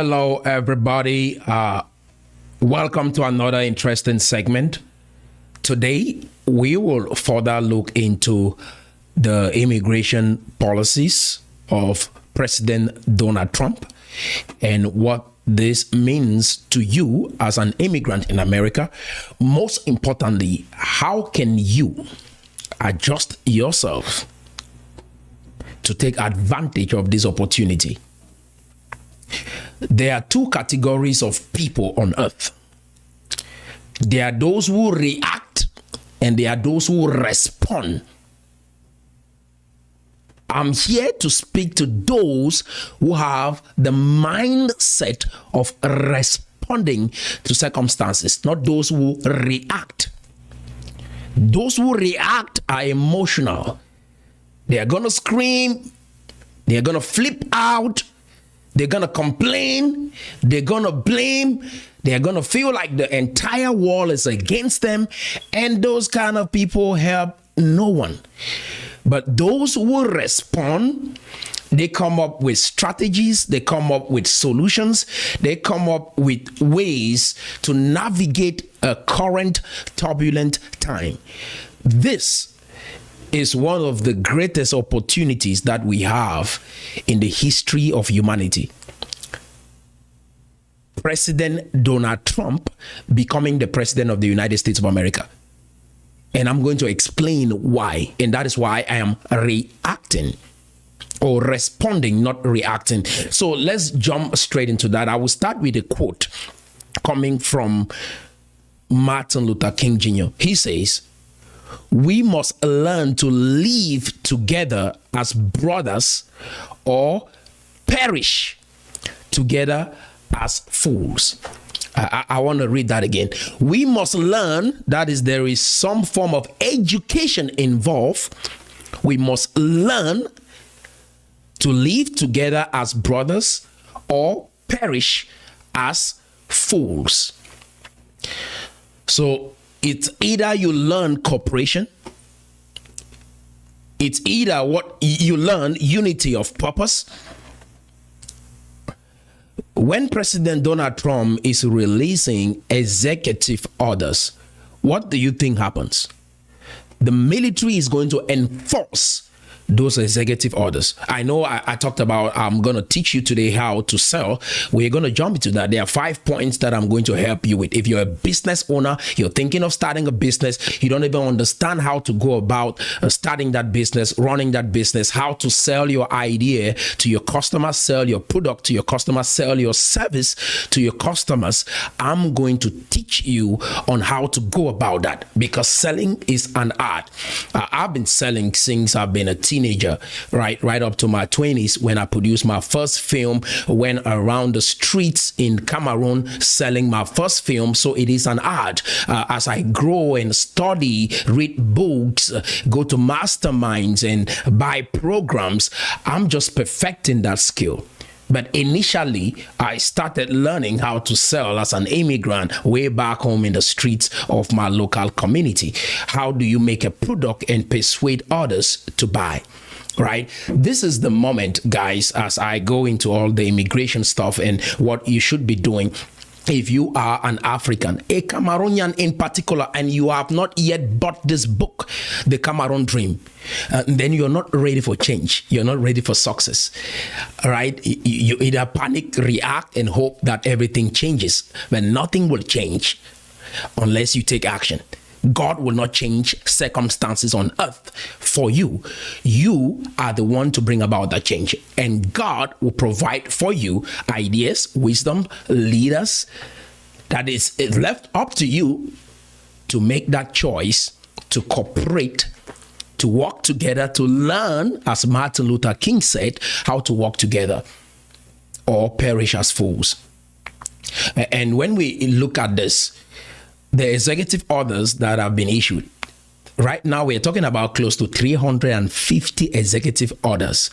Hello, everybody. Welcome to another interesting segment. Today, we will further look into the immigration policies of President Donald Trump and what this means to you as an immigrant in America. Most importantly, how can you adjust yourself to take advantage of this opportunity? There are two categories of people on earth. There are those who react and there are those who respond. I'm here to speak to those who have the mindset of responding to circumstances, not those who react. Those who react are emotional. They are going to scream. They are going to flip out. They're going to complain. They're going to blame. They're going to feel like the entire world is against them. And those kind of people help no one. But those who respond, they come up with strategies. They come up with solutions. They come up with ways to navigate a current turbulent time. This is one of the greatest opportunities that we have in the history of humanity. President Donald Trump becoming the president of the United States of America. And I'm going to explain why. And that is why I am reacting or responding, not reacting. So let's jump straight into that. I will start with a quote coming from Martin Luther King Jr. He says, "We must learn to live together as brothers or perish together as fools." I want to read that again. We must learn, that is, there is some form of education involved. We must learn to live together as brothers or perish as fools. So it's either you learn cooperation, it's either what you learn unity of purpose. When President Donald Trump is releasing executive orders, what do you think happens? The military is going to enforce those executive orders. I know I talked about, I'm going to teach you today how to sell. We're going to jump into that. There are 5 points that I'm going to help you with. If you're a business owner, you're thinking of starting a business, you don't even understand how to go about starting that business, running that business, how to sell your idea to your customers, sell your product to your customers, sell your service to your customers. I'm going to teach you on how to go about that, because selling is an art. I've been selling since I've been a teenager, right up to my 20s, when I produced my first film, went around the streets in Cameroon selling my first film. So it is an art. As I grow and study, read books, go to masterminds and buy programs, I'm just perfecting that skill. But initially, I started learning how to sell as an immigrant way back home in the streets of my local community. How do you make a product and persuade others to buy? Right? This is the moment, guys, as I go into all the immigration stuff and what you should be doing. If you are an African, a Cameroonian in particular, and you have not yet bought this book, The Cameroon Dream, then you're not ready for change. You're not ready for success, right? You either panic, react, and hope that everything changes, but nothing will change unless you take action. God will not change circumstances on earth for you. You are the one to bring about that change. And God will provide for you ideas, wisdom, leaders. That is left up to you to make that choice, to cooperate, to work together, to learn, as Martin Luther King said, how to work together or perish as fools. And when we look at this, the executive orders that have been issued. Right now, we're talking about close to 350 executive orders.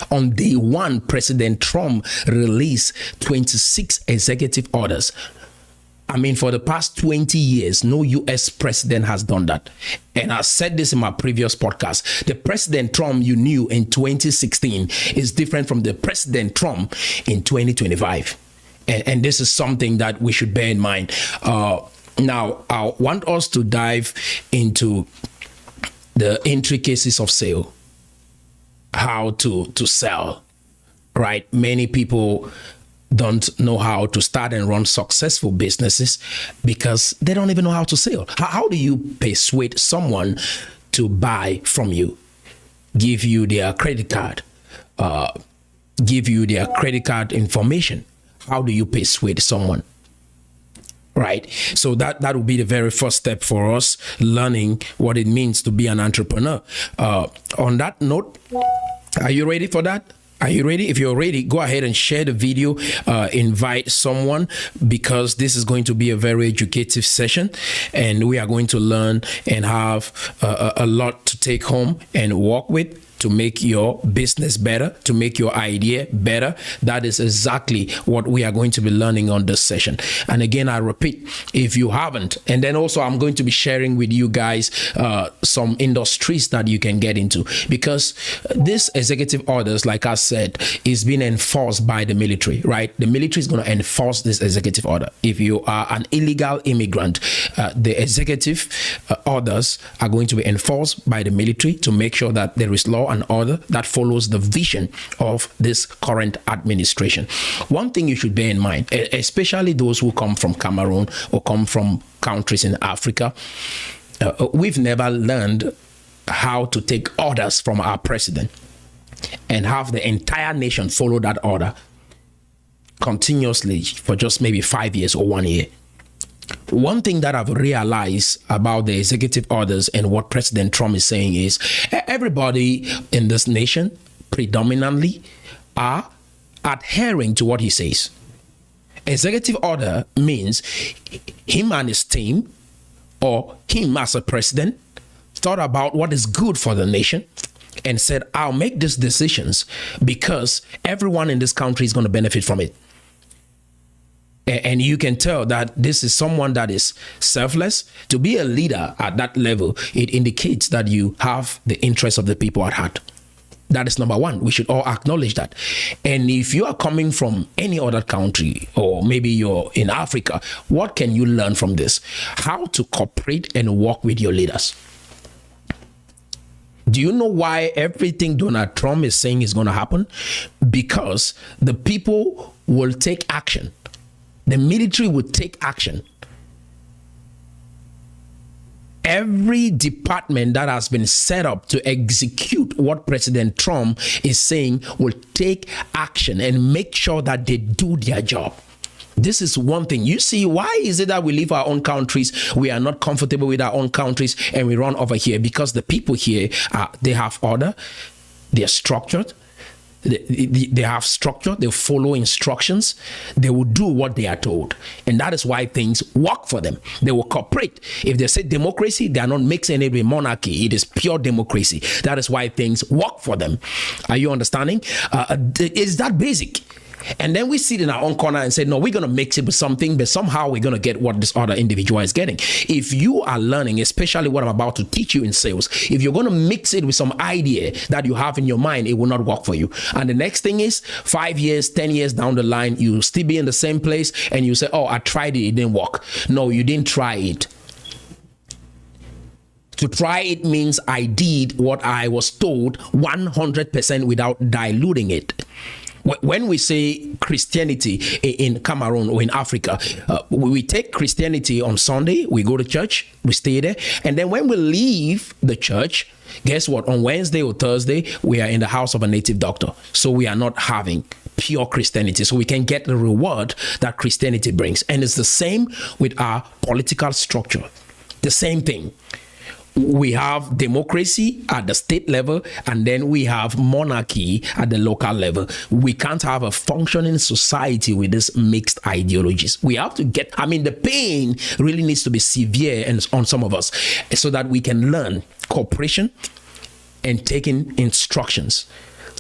On day one, President Trump released 26 executive orders. I mean, for the past 20 years, no U.S. president has done that. And I said this in my previous podcast. The President Trump you knew in 2016 is different from the President Trump in 2025. And this is something that we should bear in mind. Now, I want us to dive into the intricacies of sale, how to sell, right? Many people don't know how to start and run successful businesses because they don't even know how to sell. How do you persuade someone to buy from you, give you their credit card, give you their credit card information? How do you persuade someone? Right. So that will be the very first step for us, learning what it means to be an entrepreneur. On that note, are you ready for that? Are you ready? If you're ready, go ahead and share the video, invite someone, because this is going to be a very educative session and we are going to learn and have a lot to take home and work with to make your business better, to make your idea better. That is exactly what we are going to be learning on this session. And again, I repeat, if you haven't, and then also I'm going to be sharing with you guys some industries that you can get into, because this executive orders, like I said, is being enforced by the military, right? The military is going to enforce this executive order. If you are an illegal immigrant, the executive orders are going to be enforced by the military to make sure that there is law and order that follows the vision of this current administration. One thing you should bear in mind, especially those who come from Cameroon or come from countries in Africa, we've never learned how to take orders from our president and have the entire nation follow that order continuously for just maybe 5 years or 1 year. One thing that I've realized about the executive orders and what President Trump is saying is everybody in this nation predominantly are adhering to what he says. Executive order means him and his team, or him as a president, thought about what is good for the nation and said, I'll make these decisions because everyone in this country is going to benefit from it. And you can tell that this is someone that is selfless. To be a leader at that level, it indicates that you have the interests of the people at heart. That is number one. We should all acknowledge that. And if you are coming from any other country, or maybe you're in Africa, what can you learn from this? How to cooperate and work with your leaders. Do you know why everything Donald Trump is saying is going to happen? Because the people will take action. The military would take action. Every department that has been set up to execute what President Trump is saying will take action and make sure that they do their job. This is one thing. You see, why is it that we leave our own countries, we are not comfortable with our own countries, and we run over here? Because the people here, they have order, they are structured, they have structure, they follow instructions, they will do what they are told, and that is why things work for them. They will cooperate. If they say democracy, they are not mixing it with monarchy. It is pure democracy. That is why things work for them. Are you understanding? It's that basic. And then we sit in our own corner and say, no, we're going to mix it with something, but somehow we're going to get what this other individual is getting. If you are learning, especially what I'm about to teach you in sales, if you're going to mix it with some idea that you have in your mind, it will not work for you. And the next thing is 5 years, 10 years down the line, you still be in the same place and you say, oh, I tried it, it didn't work. No, you didn't try it. To try it means I did what I was told 100% without diluting it. When we say Christianity in Cameroon or in Africa, we take Christianity on Sunday, we go to church, we stay there. And then when we leave the church, guess what? On Wednesday or Thursday, we are in the house of a native doctor. So we are not having pure Christianity. So we can get the reward that Christianity brings. And it's the same with our political structure. The same thing. We have democracy at the state level, and then we have monarchy at the local level. We can't have a functioning society with these mixed ideologies. We have to get, the pain really needs to be severe and on some of us so that we can learn cooperation and taking instructions.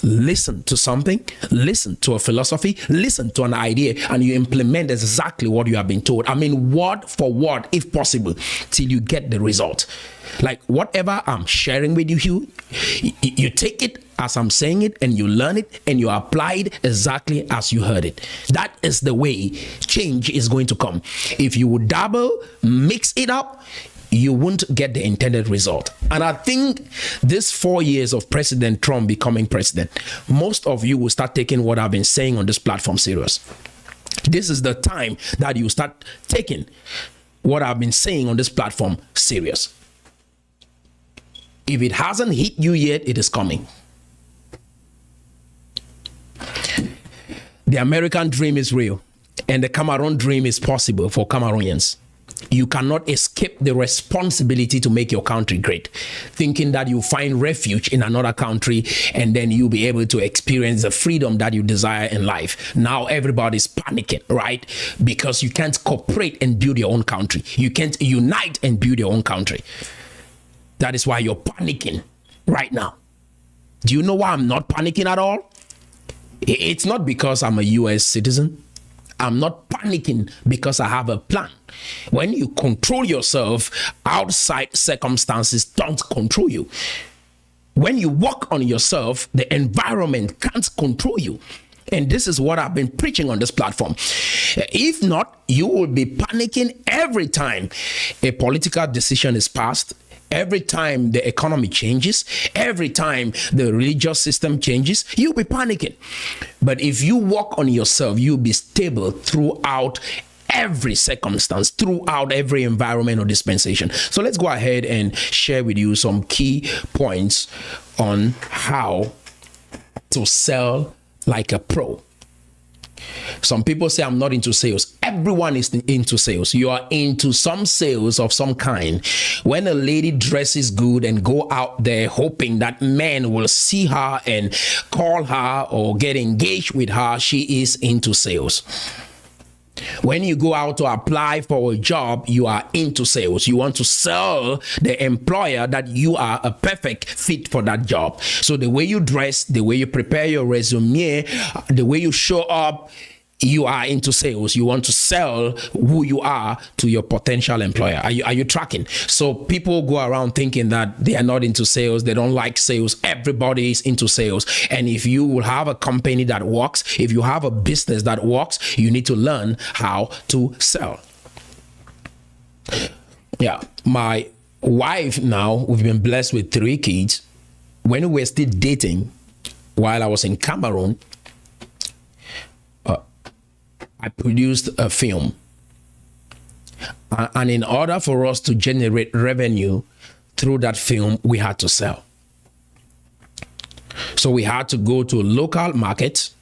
listen to something, listen to a philosophy, listen to an idea, and you implement exactly what you have been told. I mean, word for word, if possible, till you get the result. Like whatever I'm sharing with you, you take it as I'm saying it, and you learn it, and you apply it exactly as you heard it. That is the way change is going to come. If you would dabble, mix it up, you won't get the intended result. And I think this 4 years of President Trump becoming president, most of you will start taking what I've been saying on this platform serious. This is the time that you start taking what I've been saying on this platform serious. If it hasn't hit you yet, it is coming. The American dream is real, and the Cameroon dream is possible for Cameroonians. You cannot escape the responsibility to make your country great, thinking that you find refuge in another country and then you'll be able to experience the freedom that you desire in life. Now everybody's panicking, right? Because you can't cooperate and build your own country. You can't unite and build your own country. That is why you're panicking right now. Do you know why I'm not panicking at all? It's not because I'm a US citizen. I'm not panicking because I have a plan. When you control yourself, outside circumstances don't control you. When you work on yourself, the environment can't control you. And this is what I've been preaching on this platform. If not, you will be panicking every time a political decision is passed, every time the economy changes, every time the religious system changes, you'll be panicking. But if you work on yourself, you'll be stable throughout every circumstance, throughout every environment or dispensation. So let's go ahead and share with you some key points on how to sell like a pro. Some people say I'm not into sales. Everyone is into sales. You are into some sales of some kind. When a lady dresses good and go out there hoping that men will see her and call her or get engaged with her, she is into sales. When you go out to apply for a job, you are into sales. You want to sell the employer that you are a perfect fit for that job. So the way you dress, the way you prepare your resume, the way you show up, you are into sales. You want to sell who you are to your potential employer. Are you tracking? So people go around thinking that they are not into sales. They don't like sales. Everybody is into sales. And if you will have a company that works, if you have a business that works, you need to learn how to sell. Yeah. My wife now, we've been blessed with 3 kids. When we were still dating, while I was in Cameroon, I produced a film. And in order for us to generate revenue through that film, we had to sell. So we had to go to local markets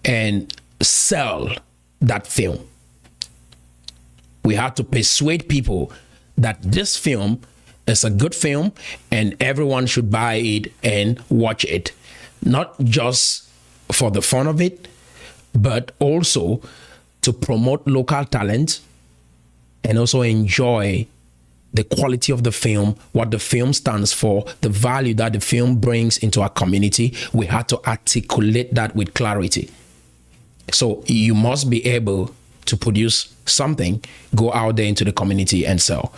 and sell that film. We had to persuade people that this film is a good film and everyone should buy it and watch it. Not just for the fun of it, but also to promote local talent and also enjoy the quality of the film, what the film stands for, the value that the film brings into our community. We had to articulate that with clarity. So you must be able to produce something, go out there into the community and sell.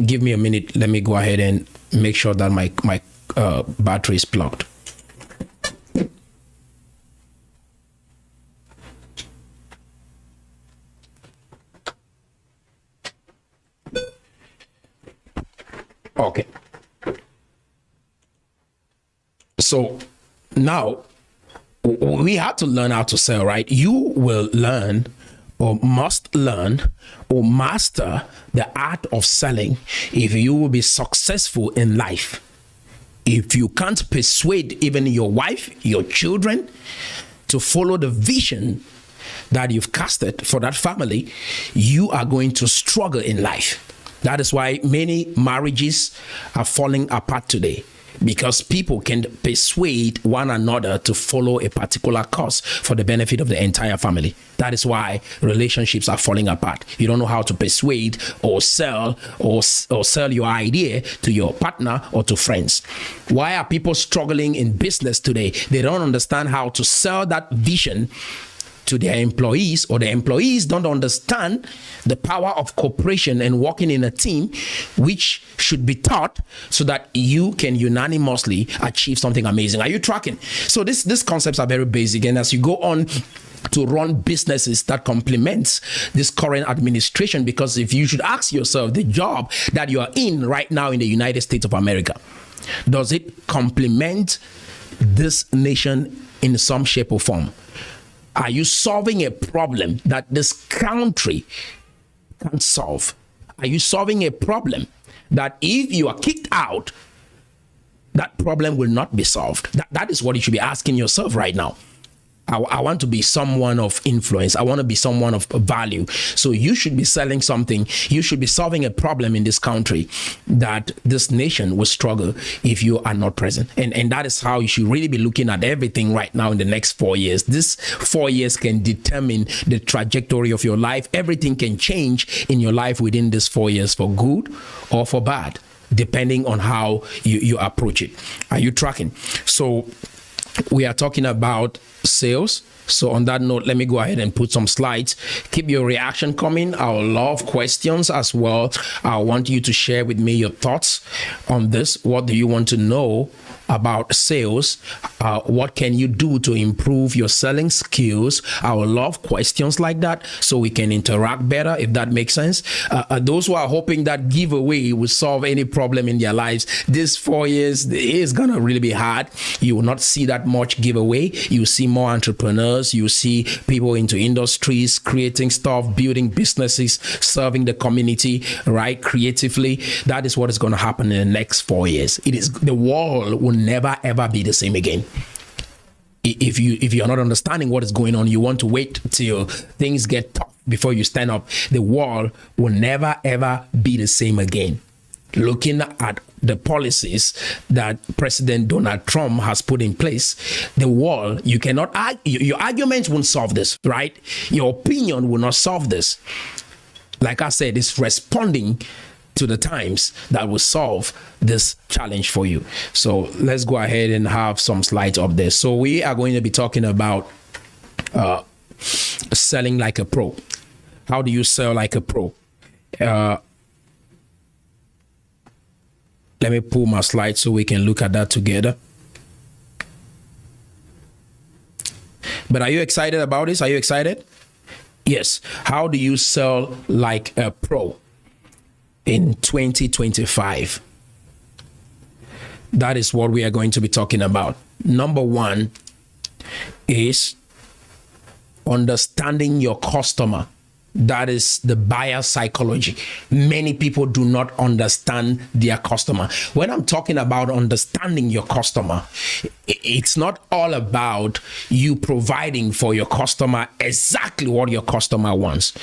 Give me a minute. Let me go ahead and make sure that my battery is plugged. Okay. So now we have to learn how to sell, right? You will learn or must learn or master the art of selling if you will be successful in life. If you can't persuade even your wife, your children to follow the vision that you've casted for that family, you are going to struggle in life. That is why many marriages are falling apart today. because people can persuade one another to follow a particular cause for the benefit of the entire family. That is why relationships are falling apart. You don't know how to persuade or sell or sell your idea to your partner or to friends. Why are people struggling in business today? They don't understand how to sell that vision to their employees, or the employees don't understand the power of cooperation and working in a team, which should be taught so that you can unanimously achieve something amazing. Are you tracking? So these concepts are very basic, and as you go on to run businesses that complements this current administration, because if you should ask yourself, the job that you are in right now in the United States of America, does it complement this nation in some shape or form? Are you solving a problem that this country can solve? Are you solving a problem that if you are kicked out, that problem will not be solved? That is what you should be asking yourself right now. I want to be someone of influence. I want to be someone of value. So you should be selling something. You should be solving a problem in this country that this nation will struggle if you are not present. And that is how you should really be looking at everything right now in the next 4 years. This 4 years can determine the trajectory of your life. Everything can change in your life within this 4 years, for good or for bad, depending on how you approach it. Are you tracking? So we are talking about sales. So on that note, let me go ahead and put some slides. Keep your reaction coming. I will love questions as well. I want you to share with me your thoughts on this. What do you want to know about sales? What can you do to improve your selling skills? I will love questions like that so we can interact better, if that makes sense. Those who are hoping that giveaway will solve any problem in their lives, this 4 years is gonna really be hard. You will not see that much giveaway. You see more entrepreneurs. You see people into industries, creating stuff, building businesses, serving the community, right, creatively. That is what is going to happen in the next 4 years. The world will never ever be the same again. If you're not understanding what is going on, you want to wait till things get tough before you stand up. The world will never ever be the same again. Looking at the policies that President Donald Trump has put in place, the world, you cannot argue, your arguments won't solve this, right? Your opinion will not solve this. Like I said, it's responding to the times that will solve this challenge for you. So let's go ahead and have some slides up there. So we are going to be talking about selling like a pro. How do you sell like a pro? Let me pull my slides so we can look at that together. But are you excited about this? Are you excited? Yes. How do you sell like a pro in 2025? That is what we are going to be talking about. Number one is understanding your customer. That is the buyer psychology. Many people do not understand their customer. When I'm talking about understanding your customer, it's not all about you providing for your customer exactly what your customer wants,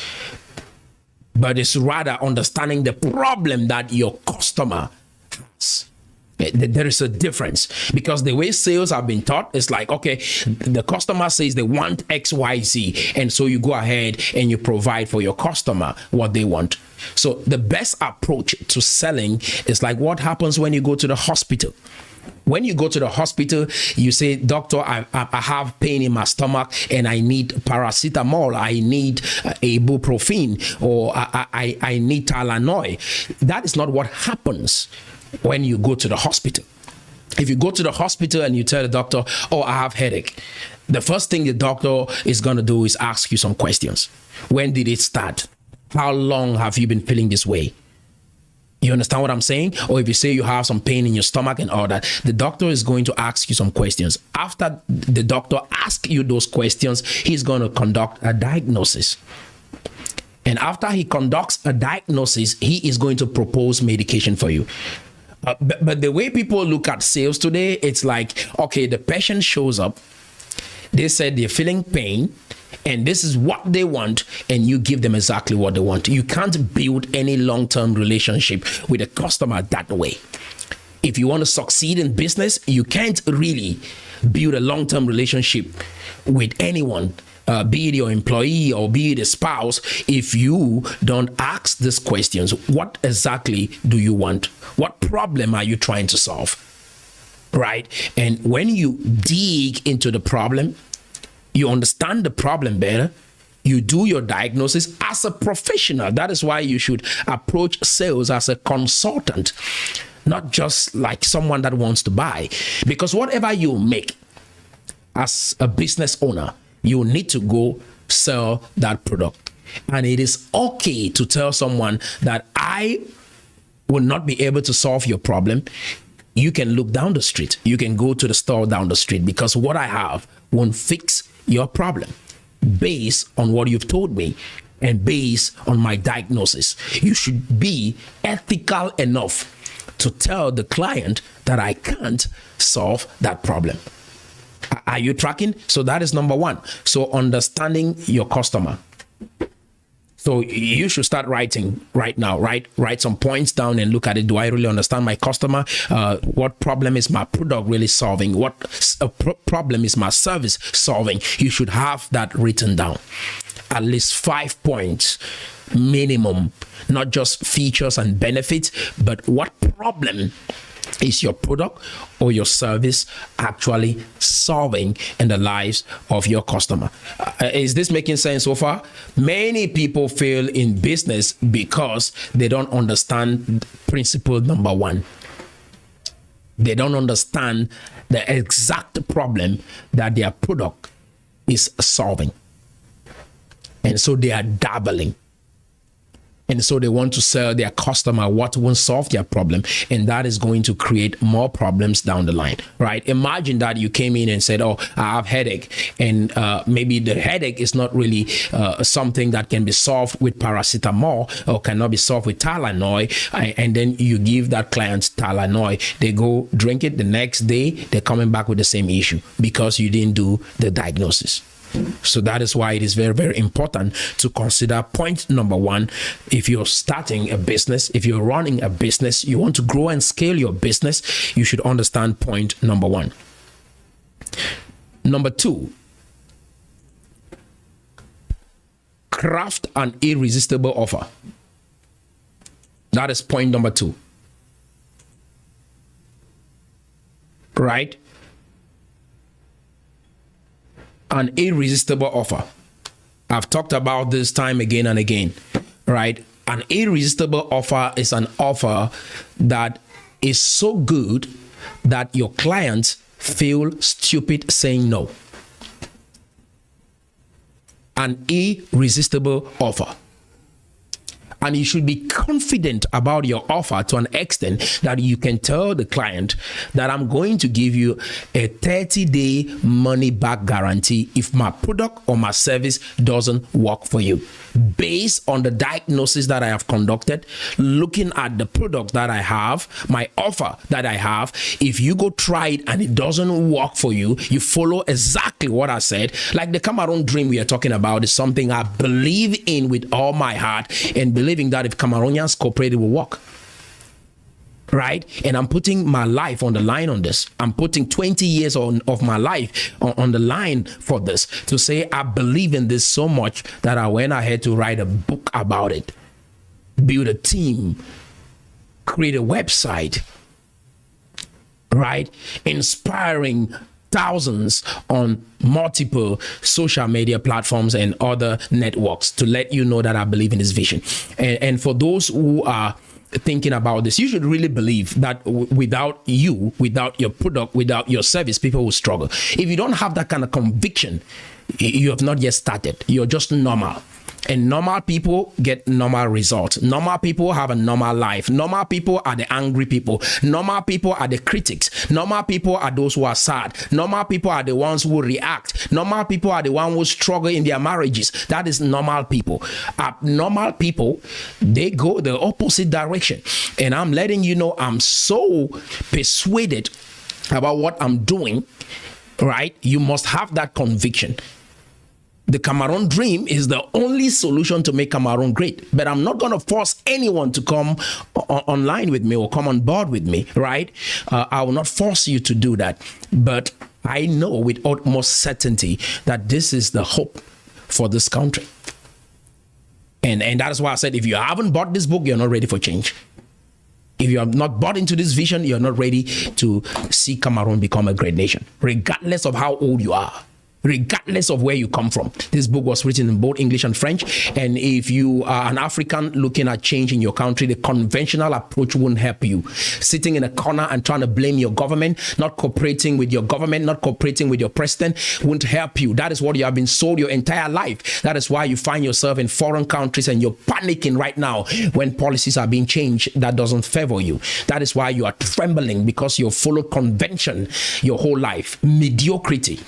but it's rather understanding the problem that your customer has. There is a difference, because the way sales have been taught is like, okay, the customer says they want X, Y, Z, and so you go ahead and you provide for your customer what they want. So the best approach to selling is like what happens when you go to the hospital. When you go to the hospital, you say, doctor, I have pain in my stomach and I need paracetamol, I need ibuprofen, or I need Tylenol. That is not what happens when you go to the hospital. If you go to the hospital and you tell the doctor, oh, I have headache, the first thing the doctor is going to do is ask you some questions. When did it start? How long have you been feeling this way? You understand what I'm saying? Or if you say you have some pain in your stomach and all that, the doctor is going to ask you some questions. After the doctor asks you those questions, he's going to conduct a diagnosis. And after he conducts a diagnosis, he is going to propose medication for you. But the way people look at sales today, it's like, okay, the patient shows up, they said they're feeling pain, and this is what they want, and you give them exactly what they want. You can't build any long-term relationship with a customer that way. If you want to succeed in business, you can't really build a long-term relationship with anyone, be it your employee or be it a spouse, if you don't ask these questions. What exactly do you want? What problem are you trying to solve? Right? And when you dig into the problem, you understand the problem better, you do your diagnosis as a professional. That is why you should approach sales as a consultant, not just like someone that wants to buy. Because whatever you make as a business owner, you need to go sell that product. And it is okay to tell someone that I will not be able to solve your problem. You can look down the street. You can go to the store down the street, because what I have won't fix your problem. Based on what you've told me and based on my diagnosis, you should be ethical enough to tell the client that I can't solve that problem. Are you tracking? So that is number one. So understanding your customer. So you should start writing right now, write some points down and look at it. Do I really understand my customer? What problem is my product really solving? What problem is my service solving? You should have that written down. At least 5 points minimum, not just features and benefits, but what problem is your product or your service actually solving in the lives of your customer? Is this making sense so far? Many people fail in business because they don't understand principle number one. They don't understand the exact problem that their product is solving. And so they are dabbling. And so they want to sell their customer what won't solve their problem. And that is going to create more problems down the line, right? Imagine that you came in and said, oh, I have headache. And maybe the headache is not really something that can be solved with paracetamol or cannot be solved with Tylenol. And then you give that client Tylenol. They go drink it. The next day, they're coming back with the same issue because you didn't do the diagnosis. So that is why it is very, very important to consider point number one. If you're starting a business, if you're running a business, you want to grow and scale your business, you should understand point number one. Number two, craft an irresistible offer. That is point number two. Right? An irresistible offer. I've talked about this time again and again, right? An irresistible offer is an offer that is so good that your clients feel stupid saying no. An irresistible offer. And you should be confident about your offer to an extent that you can tell the client that I'm going to give you a 30-day money-back guarantee if my product or my service doesn't work for you. Based on the diagnosis that I have conducted, looking at the product that I have, my offer that I have, if you go try it and it doesn't work for you, you follow exactly what I said. Like the Cameroon dream we are talking about is something I believe in with all my heart, and believing that if Cameroonians cooperate, it will work. Right? And I'm putting my life on the line on this. I'm putting 20 years of my life on the line for this, to say I believe in this so much that I went ahead to write a book about it, build a team, create a website, right? Inspiring thousands on multiple social media platforms and other networks to let you know that I believe in this vision. And for those who are thinking about this, you should really believe that without you, without your product, without your service, people will struggle. If you don't have that kind of conviction, you have not yet started. You're just normal. And normal people get normal results. Normal people have a normal life. Normal people are the angry people. Normal people are the critics. Normal people are those who are sad. Normal people are the ones who react. Normal people are the ones who struggle in their marriages. That is normal people. Abnormal people, they go the opposite direction. And I'm letting you know, I'm so persuaded about what I'm doing, right? You must have that conviction. The Cameroon dream is the only solution to make Cameroon great. But I'm not going to force anyone to come online with me or come on board with me, right? I will not force you to do that. But I know with utmost certainty that this is the hope for this country. And that is why I said, if you haven't bought this book, you're not ready for change. If you have not bought into this vision, you're not ready to see Cameroon become a great nation, regardless of how old you are. Regardless of where you come from. This book was written in both English and French. And if you are an African looking at change in your country, the conventional approach won't help you. Sitting in a corner and trying to blame your government, not cooperating with your government, not cooperating with your president won't help you. That is what you have been sold your entire life. That is why you find yourself in foreign countries and you're panicking right now when policies are being changed that doesn't favor you. That is why you are trembling, because you followed convention your whole life, mediocrity.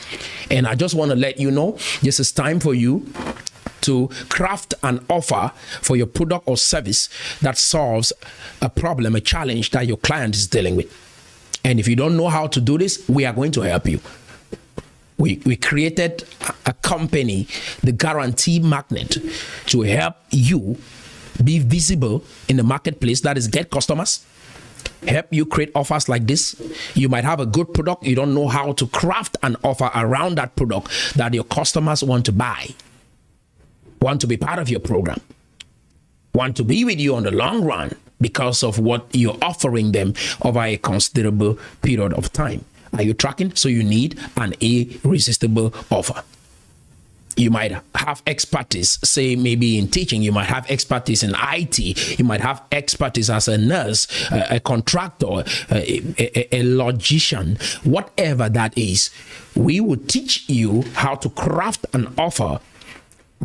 And I just want to let you know, this is time for you to craft an offer for your product or service that solves a problem, a challenge that your client is dealing with. And if you don't know how to do this, we are going to help you. We created a company, the Guarantee Magnet, to help you be visible in the marketplace, that is get customers, help you create offers like this. You might have a good product. You don't know how to craft an offer around that product that your customers want to buy, want to be part of your program, want to be with you on the long run because of what you're offering them over a considerable period of time. Are you tracking? So you need an irresistible offer. You might have expertise, say maybe in teaching. You might have expertise in IT. You might have expertise as a nurse, a contractor, a logician, whatever that is. We will teach you how to craft an offer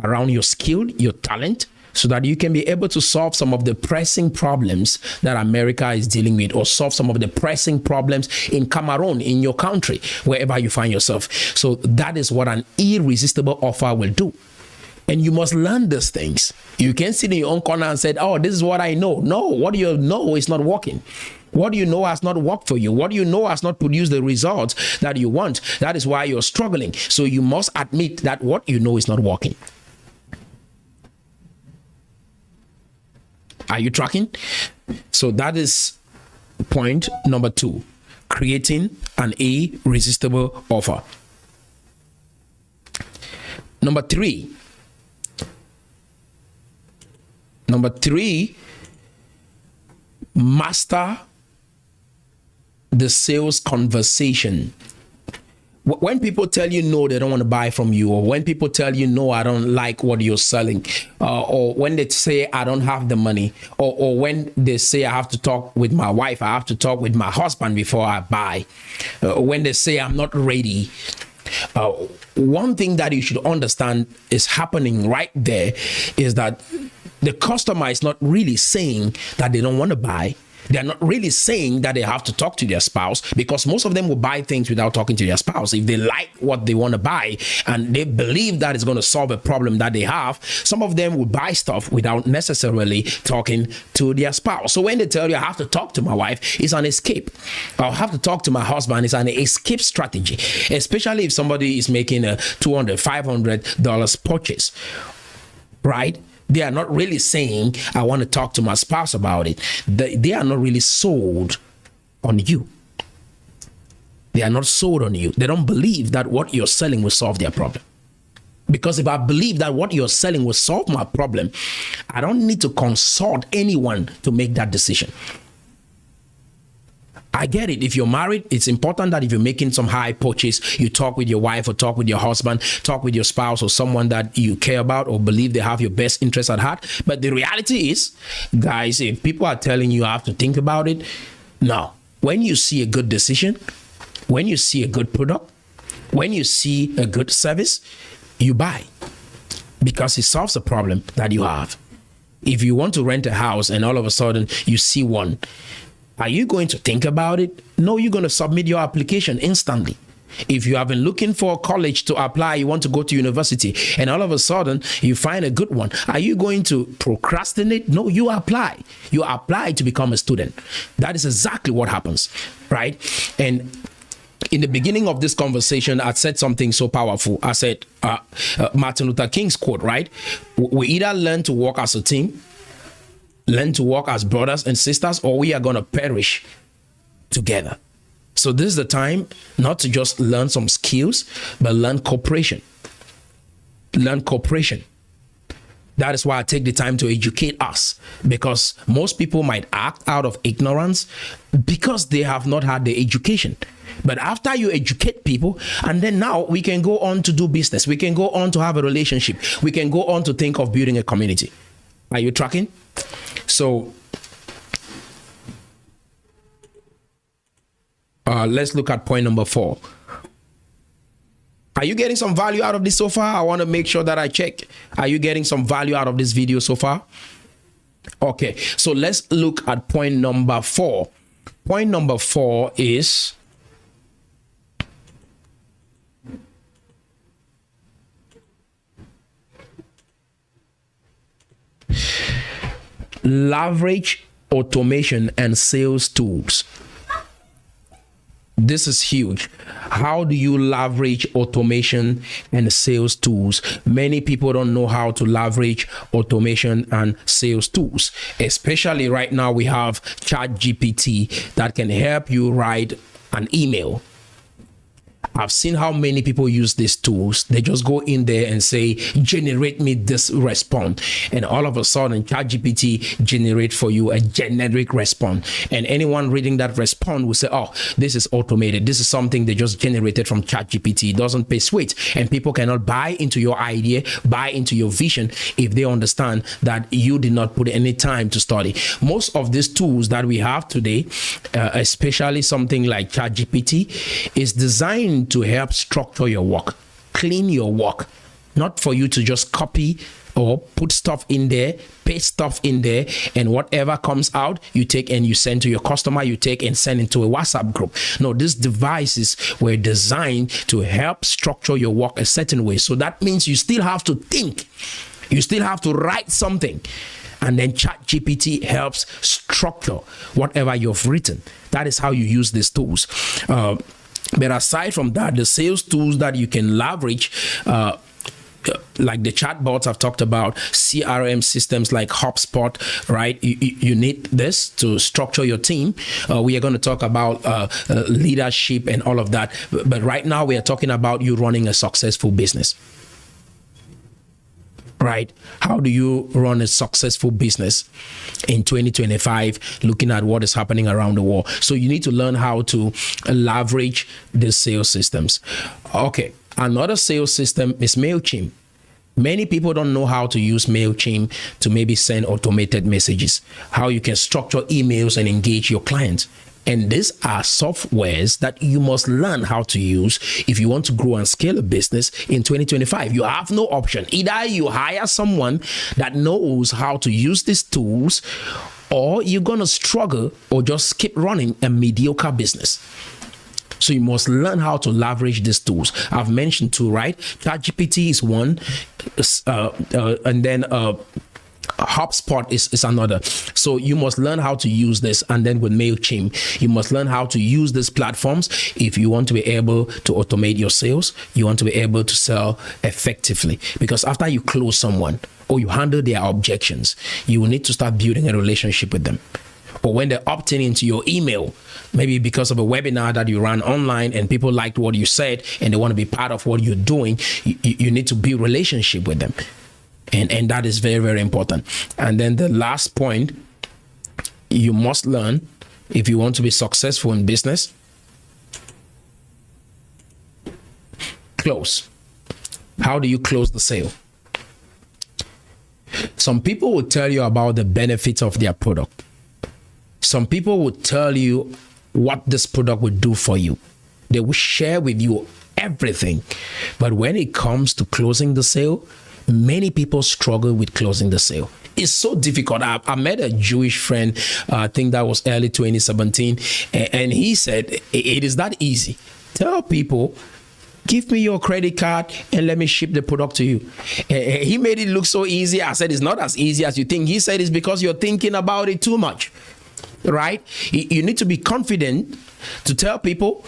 around your skill, your talent, so that you can be able to solve some of the pressing problems that America is dealing with, or solve some of the pressing problems in Cameroon, in your country, wherever you find yourself. So that is what an irresistible offer will do. And you must learn these things. You can't sit in your own corner and say, oh, this is what I know. No, what do you know is not working. What do you know has not worked for you? What do you know has not produced the results that you want? That is why you're struggling. So you must admit that what you know is not working. Are you tracking? So that is point number 2, creating an irresistible offer. Number 3, master the sales conversation. When people tell you no, they don't want to buy from you, or when people tell you no, I don't like what you're selling, or when they say I don't have the money, or when they say I have to talk with my wife, I have to talk with my husband before I buy, when they say I'm not ready, one thing that you should understand is happening right there is that the customer is not really saying that they don't want to buy. They're not really saying that they have to talk to their spouse, because most of them will buy things without talking to their spouse. If they like what they want to buy and they believe that it's going to solve a problem that they have, some of them will buy stuff without necessarily talking to their spouse. So when they tell you I have to talk to my wife, it's an escape. I'll have to talk to my husband, it's an escape strategy, especially if somebody is making a $200, $500 purchase, right? They are not really saying, I want to talk to my spouse about it. They are not really sold on you. They are not sold on you. They don't believe that what you're selling will solve their problem. Because if I believe that what you're selling will solve my problem, I don't need to consult anyone to make that decision. I get it. If you're married, it's important that if you're making some high purchase, you talk with your wife or talk with your husband, talk with your spouse or someone that you care about or believe they have your best interest at heart. But the reality is, guys, if people are telling you have to think about it, no. When you see a good decision, when you see a good product, when you see a good service, you buy, because it solves a problem that you have. If you want to rent a house and all of a sudden you see one, are you going to think about it? No, you're going to submit your application instantly. If you have been looking for a college to apply, you want to go to university, and all of a sudden you find a good one, are you going to procrastinate? No, you apply. You apply to become a student. That is exactly what happens, right? And in the beginning of this conversation, I said something so powerful. I said, Martin Luther King's quote, right? We either learn to work as a team, learn to work as brothers and sisters, or we are going to perish together. So this is the time not to just learn some skills, but learn cooperation. Learn cooperation. That is why I take the time to educate us, because most people might act out of ignorance because they have not had the education. But after you educate people, and then now we can go on to do business. We can go on to have a relationship. We can go on to think of building a community. Are you tracking? So let's look at point number 4. Are you getting some value out of this so far? I want to make sure that I check. Are you getting some value out of this video so far? Okay, so let's look at point number 4. Point number 4 is leverage automation and sales tools. This is huge. How do you leverage automation and sales tools? Many people don't know how to leverage automation and sales tools. Especially right now, we have ChatGPT that can help you write an email. I've seen how many people use these tools. They just go in there and say, generate me this response. And all of a sudden, ChatGPT generate for you a generic response. And anyone reading that response will say, oh, this is automated. This is something they just generated from ChatGPT. It doesn't pay sweet. And people cannot buy into your idea, buy into your vision if they understand that you did not put any time to study. Most of these tools that we have today, especially something like ChatGPT, is designed to help structure your work, clean your work, not for you to just copy or put stuff in there, paste stuff in there, and whatever comes out, you take and you send to your customer, you take and send into a WhatsApp group. No, these devices were designed to help structure your work a certain way. So that means you still have to think, you still have to write something. And then ChatGPT helps structure whatever you've written. That is how you use these tools. But aside from that, the sales tools that you can leverage, like the chatbots I've talked about, CRM systems like HubSpot, right? You need this to structure your team. We are going to talk about leadership and all of that. But right now, we are talking about you running a successful business. Right? How do you run a successful business in 2025, looking at what is happening around the world? So you need to learn how to leverage the sales systems. Okay, another sales system is MailChimp. Many people don't know how to use MailChimp to maybe send automated messages, how you can structure emails and engage your clients. And these are softwares that you must learn how to use if you want to grow and scale a business in 2025. You have no option. Either you hire someone that knows how to use these tools, or you're going to struggle or just keep running a mediocre business. So you must learn how to leverage these tools. I've mentioned 2, right? ChatGPT is one, and then HubSpot is another. So you must learn how to use this. And then with MailChimp, you must learn how to use these platforms if you want to be able to automate your sales. You want to be able to sell effectively. Because after you close someone or you handle their objections, you will need to start building a relationship with them. Or when they're opting into your email, maybe because of a webinar that you ran online and people liked what you said and they want to be part of what you're doing, you need to build relationship with them. And that is very, very important. And then the last point, you must learn if you want to be successful in business, close. How do you close the sale? Some people will tell you about the benefits of their product. Some people will tell you what this product will do for you. They will share with you everything. But when it comes to closing the sale, many people struggle with closing the sale. It's so difficult. I met a Jewish friend, I think that was early 2017, and he said, it is that easy. Tell people, give me your credit card and let me ship the product to you. He made it look so easy. I said, it's not as easy as you think. He said, it's because you're thinking about it too much, right? You need to be confident to tell people,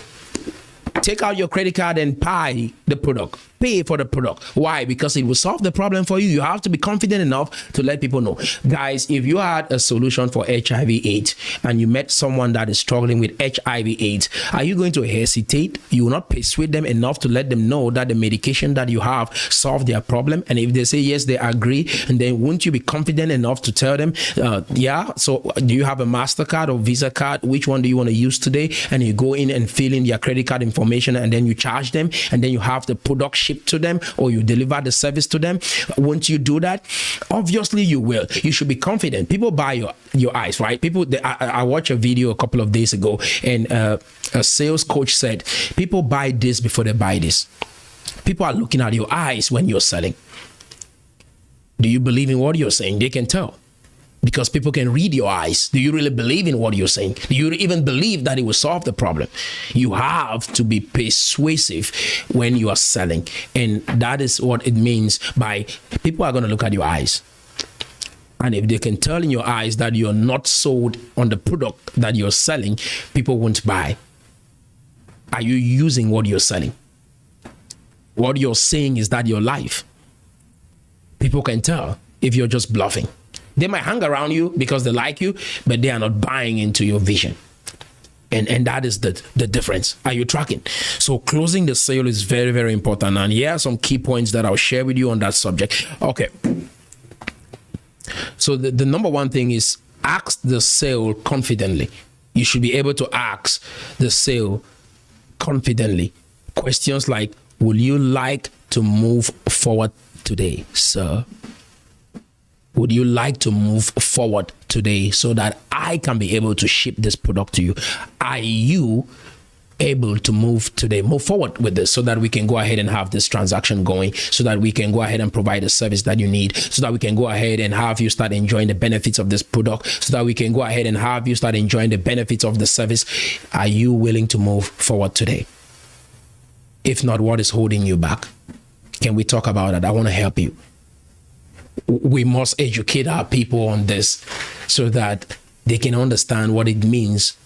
Take out your credit card and buy the product. Pay for the product. Why? Because it will solve the problem for you. You have to be confident enough to let people know. Guys, if you had a solution for HIV/AIDS and you met someone that is struggling with HIV/AIDS, are you going to hesitate? You will not persuade them enough to let them know that the medication that you have solved their problem? And if they say yes, they agree, and then won't you be confident enough to tell them, yeah, so do you have a MasterCard or Visa card? Which one do you want to use today? And you go in and fill in their credit card information, and then you charge them, and then you have the product shipped to them, or you deliver the service to them. Won't you do that? Obviously you will. You should be confident. People buy your eyes, right? I watched a video a couple of days ago, and a sales coach said people buy this before they buy this. People are looking at your eyes when you're selling. Do you believe in what you're saying? They can tell, because people can read your eyes. Do you really believe in what you're saying? Do you even believe that it will solve the problem? You have to be persuasive when you are selling. And that is what it means by people are going to look at your eyes. And if they can tell in your eyes that you're not sold on the product that you're selling, people won't buy. Are you using what you're selling? What you're saying, is that your life? People can tell if you're just bluffing. They might hang around you because they like you, but they are not buying into your vision. And that is the difference. Are you tracking? So closing the sale is very, very important. And here are some key points that I'll share with you on that subject. Okay. So the number one thing is ask the sale confidently. You should be able to ask the sale confidently. Questions like, would you like to move forward today, sir? Would you like to move forward today so that I can be able to ship this product to you? Are you able to move today, move forward with this, so that we can go ahead and have this transaction going, so that we can go ahead and provide the service that you need, so that we can go ahead and have you start enjoying the benefits of this product, so that we can go ahead and have you start enjoying the benefits of the service? Are you willing to move forward today? If not, what is holding you back? Can we talk about that? I want to help you. We must educate our people on this so that they can understand what it means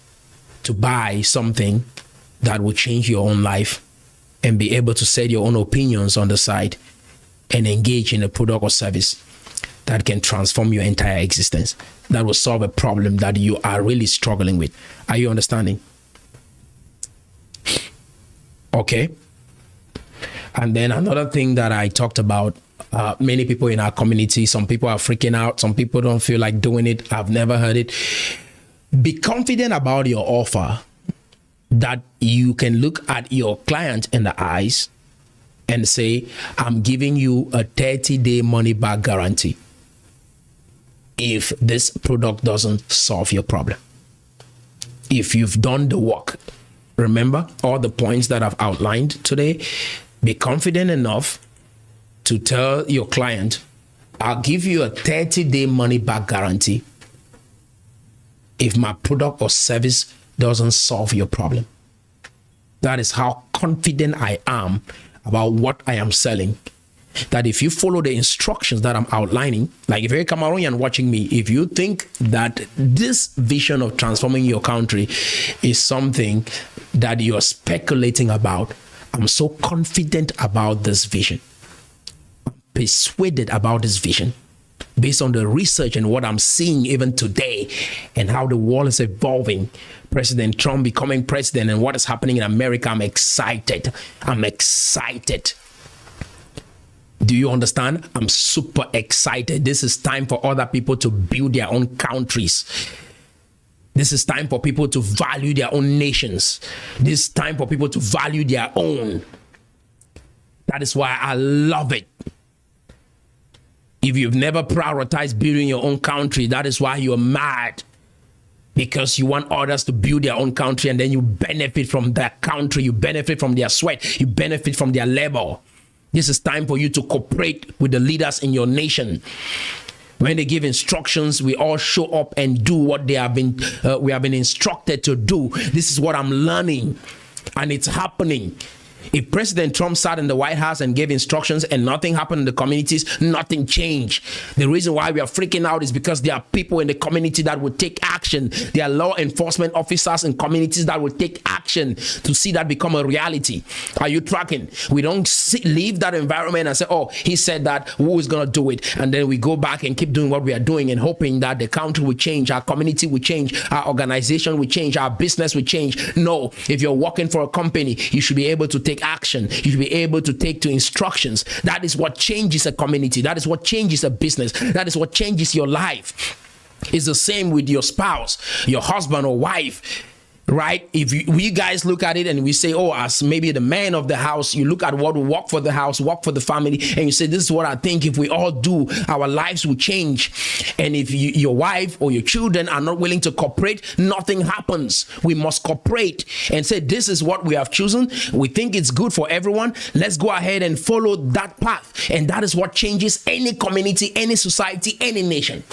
to buy something that will change your own life, and be able to set your own opinions on the side and engage in a product or service that can transform your entire existence, that will solve a problem that you are really struggling with. Are you understanding? Okay. And then another thing that I talked about, many people in our community, some people are freaking out, some people don't feel like doing it. I've never heard it. Be confident about your offer, that you can look at your client in the eyes and say, I'm giving you a 30-day money back guarantee if this product doesn't solve your problem. If you've done the work, remember all the points that I've outlined today. Be confident enough to tell your client, I'll give you a 30-day money back guarantee if my product or service doesn't solve your problem. That is how confident I am about what I am selling. That if you follow the instructions that I'm outlining, like if you're a Cameroonian watching me, if you think that this vision of transforming your country is something that you're speculating about, I'm so confident about this vision. I'm persuaded about this vision based on the research and what I'm seeing even today and how the world is evolving. President Trump becoming president and what is happening in America. I'm excited. I'm excited. Do you understand? I'm super excited. This is time for other people to build their own countries. This is time for people to value their own nations. This is time for people to value their own. That is why I love it. If you've never prioritized building your own country, that is why you're mad. Because you want others to build their own country and then you benefit from that country. You benefit from their sweat. You benefit from their labor. This is time for you to cooperate with the leaders in your nation. When they give instructions, we all show up and do what we have been instructed to do. This is what I'm learning, and it's happening. If President Trump sat in the White House and gave instructions and nothing happened in the communities, nothing changed. The reason why we are freaking out is because there are people in the community that will take action. There are law enforcement officers in communities that will take action to see that become a reality. Are you tracking? We don't leave that environment and say, oh, he said that, who is going to do it? And then we go back and keep doing what we are doing and hoping that the country will change, our community will change, our organization will change, our business will change. No, if you're working for a company, you should be able to take action. You should be able to take to instructions. That is what changes a community. That is what changes a business. That is what changes your life. It's the same with your spouse, your husband or wife. Right? If we guys look at it and we say, oh, as maybe the man of the house, you look at what will work for the house, work for the family, and you say, this is what I think if we all do, our lives will change. And if your wife or your children are not willing to cooperate, nothing happens. We must cooperate and say, this is what we have chosen. We think it's good for everyone. Let's go ahead and follow that path. And that is what changes any community, any society, any nation.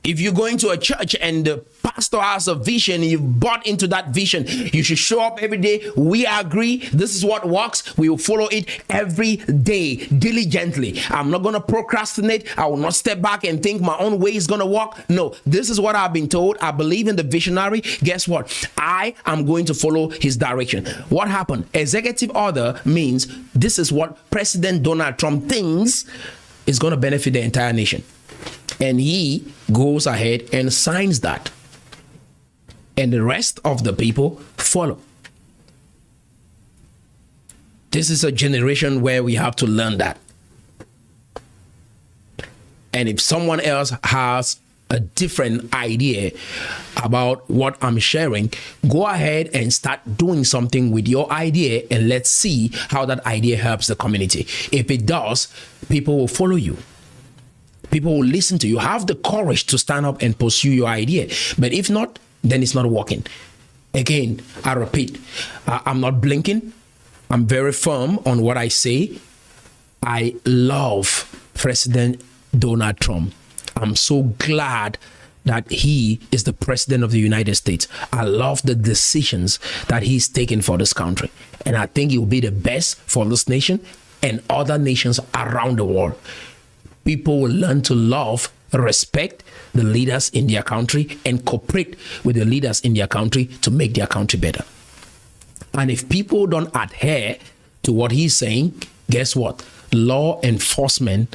If you're going to a church and the pastor has a vision, you've bought into that vision, you should show up every day. We agree. This is what works. We will follow it every day, diligently. I'm not going to procrastinate. I will not step back and think my own way is going to work. No, this is what I've been told. I believe in the visionary. Guess what? I am going to follow his direction. What happened? Executive order means this is what President Donald Trump thinks is going to benefit the entire nation. And he goes ahead and signs that. And the rest of the people follow. This is a generation where we have to learn that. And if someone else has a different idea about what I'm sharing, go ahead and start doing something with your idea and let's see how that idea helps the community. If it does, people will follow you. People will listen to you. Have the courage to stand up and pursue your idea. But if not, then it's not working. Again, I repeat, I'm not blinking. I'm very firm on what I say. I love President Donald Trump. I'm so glad that he is the president of the United States. I love the decisions that he's taken for this country. And I think it will be the best for this nation and other nations around the world. People will learn to love, respect the leaders in their country and cooperate with the leaders in their country to make their country better. And if people don't adhere to what he's saying, guess what? Law enforcement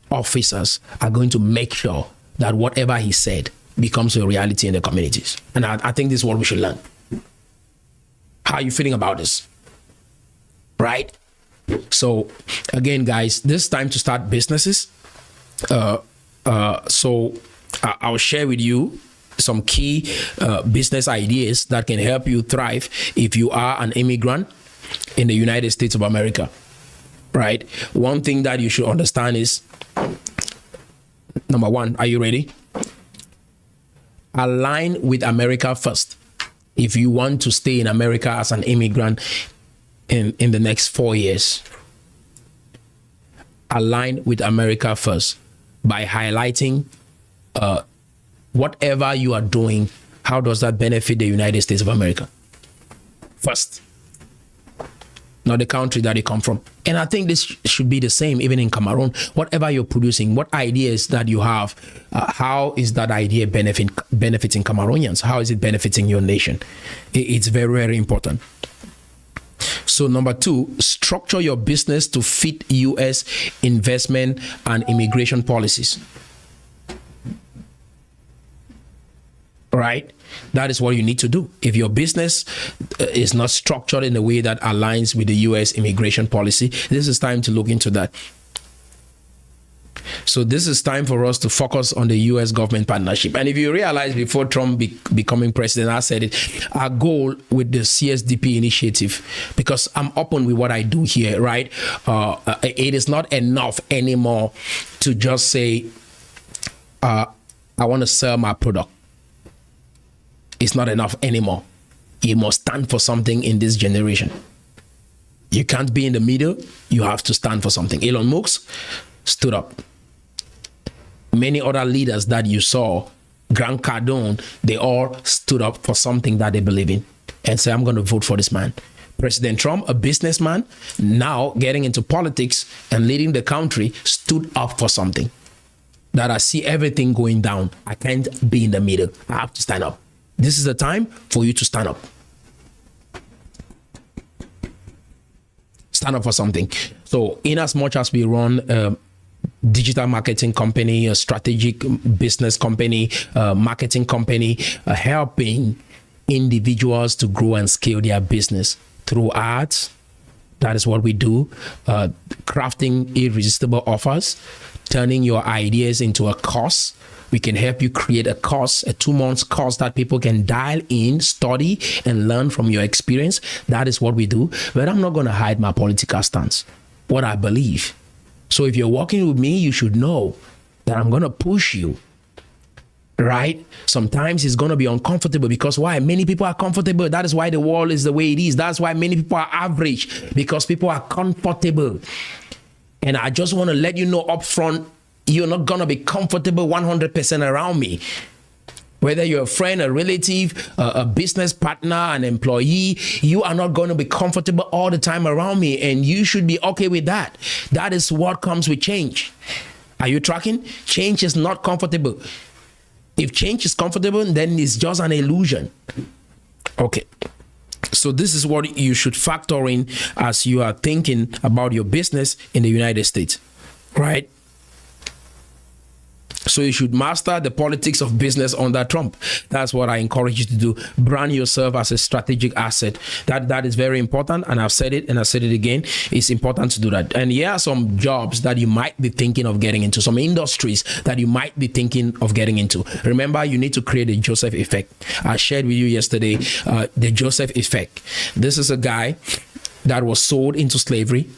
officers are going to make sure that whatever he said becomes a reality in the communities. And I think this is what we should learn. How are you feeling about this? Right? So again, guys, this is time to start businesses. So I'll share with you some key business ideas that can help you thrive if you are an immigrant in the United States of America, right? One thing that you should understand is, number one, are you ready? Align with America first. If you want to stay in America as an immigrant in the next 4 years, align with America first. By highlighting whatever you are doing, how does that benefit the United States of America? First, not the country that you come from. And I think this should be the same even in Cameroon. Whatever you're producing, what ideas that you have, how is that idea benefiting Cameroonians? How is it benefiting your nation? It's very, very important. So number two, structure your business to fit U.S. investment and immigration policies. Right? That is what you need to do. If your business is not structured in a way that aligns with the U.S. immigration policy, this is time to look into that. So this is time for us to focus on the U.S. government partnership. And if you realize before Trump becoming president, I said it, our goal with the CSDP initiative, because I'm open with what I do here, right? It is not enough anymore to just say, I want to sell my product. It's not enough anymore. You must stand for something in this generation. You can't be in the middle. You have to stand for something. Elon Musk stood up. Many other leaders that you saw, Grant Cardone, they all stood up for something that they believe in. and say, I'm going to vote for this man. President Trump, a businessman, now getting into politics and leading the country, stood up for something. That I see everything going down. I can't be in the middle. I have to stand up. This is the time for you to stand up. Stand up for something. So in as much as we run a digital marketing company, a strategic business company, a marketing company, helping individuals to grow and scale their business through ads, that is what we do. Crafting irresistible offers, turning your ideas into a course. We can help you create a course, a 2-month course that people can dial in, study, and learn from your experience. That is what we do. But I'm not going to hide my political stance, what I believe. So if you're working with me, you should know that I'm going to push you, right? Sometimes it's going to be uncomfortable because why? Many people are comfortable. That is why the world is the way it is. That's why many people are average, because people are comfortable. And I just want to let you know up front, you're not going to be comfortable 100% around me. Whether you're a friend, a relative, a business partner, an employee, you are not going to be comfortable all the time around me. And you should be okay with that. That is what comes with change. Are you tracking? Change is not comfortable. If change is comfortable, then it's just an illusion. Okay. So this is what you should factor in as you are thinking about your business in the United States, right? So you should master the politics of business under Trump. That's what I encourage you to do. Brand yourself as a strategic asset. That is very important. And I've said it and I said it again. It's important to do that. And here are some jobs that you might be thinking of getting into, some industries that you might be thinking of getting into. Remember, you need to create a Joseph effect. I shared with you yesterday the Joseph effect. This is a guy that was sold into slavery,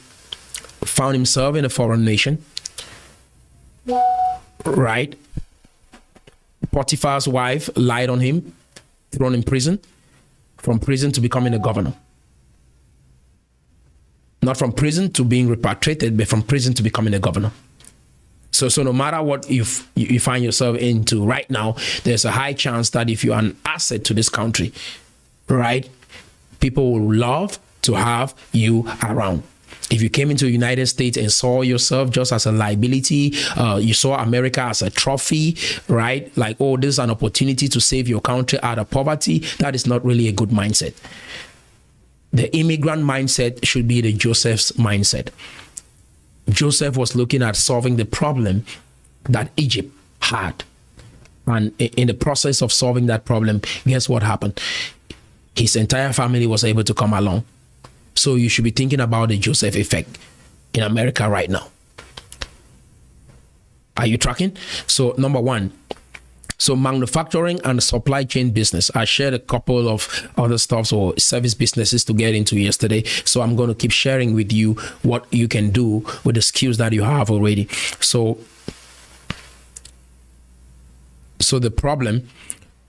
found himself in a foreign nation, right? Potiphar's wife lied on him, thrown in prison, from prison to becoming a governor. Not from prison to being repatriated, but from prison to becoming a governor. So no matter what you find yourself into right now, there's a high chance that if you are an asset to this country, right, people will love to have you around. If you came into the United States and saw yourself just as a liability, you saw America as a trophy, right? Like, oh, this is an opportunity to save your country out of poverty. That is not really a good mindset. The immigrant mindset should be the Joseph's mindset. Joseph was looking at solving the problem that Egypt had. And in the process of solving that problem, guess what happened? His entire family was able to come along. So you should be thinking about the Joseph effect in America right now. Are you tracking? So number one, so manufacturing and supply chain business. I shared a couple of other stuff or service businesses to get into yesterday. So I'm going to keep sharing with you what you can do with the skills that you have already. So the problem,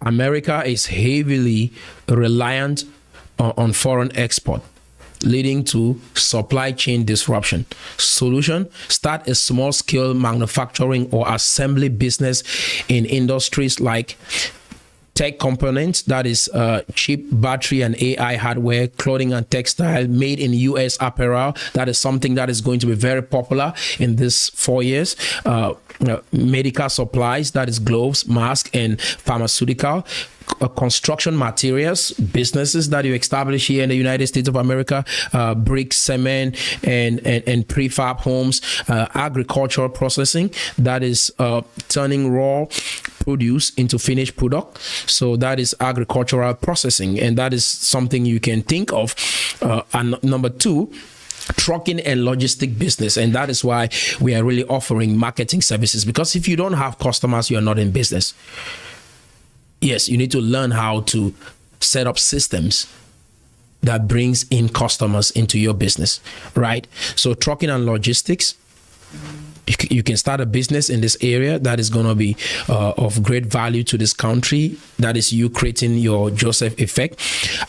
America is heavily reliant on foreign export, leading to supply chain disruption. Solution: start a small scale manufacturing or assembly business in industries like tech components, that is cheap battery and AI hardware, clothing and textile, made in US apparel. That is something that is going to be very popular in this 4 years. Medical supplies, that is gloves, masks, and pharmaceutical. Construction materials businesses that you establish here in the United States of America, brick, cement, and prefab homes. Agricultural processing, that is turning raw produce into finished product. So that is agricultural processing, and that is something you can think of. And number two, trucking and logistic business, and that is why we are really offering marketing services, because if you don't have customers, you are not in business. Yes, you need to learn how to set up systems that brings in customers into your business, right? So trucking and logistics, You can start a business in this area that is going to be of great value to this country. That is you creating your Joseph effect.